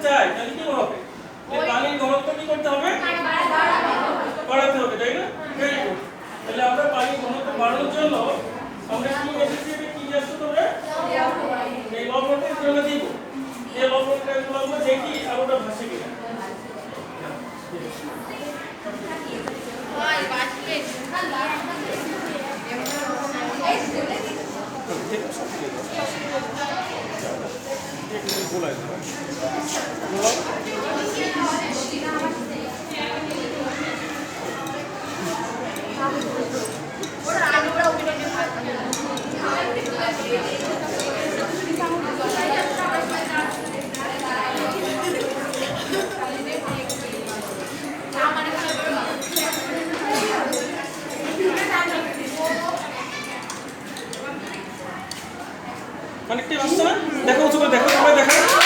চাই তাহলে কি হবে এই পানির ঘনত্ব কি করতে হবে বাড়াতে হবে তাই না ভেরি গুড তাহলে আমরা পানির ঘনত্ব বাড়ানোর জন্য আমরা কি করতেছি কি জাস্ট হবে এই লবণটা জন্য দিব এই লবণটা আমরা দেখি আর ওটা ভাসে কিনা ভাই বাঁচলে অনেকটাই আসছে না দেখো উঁচু করে দেখো সবাই দেখো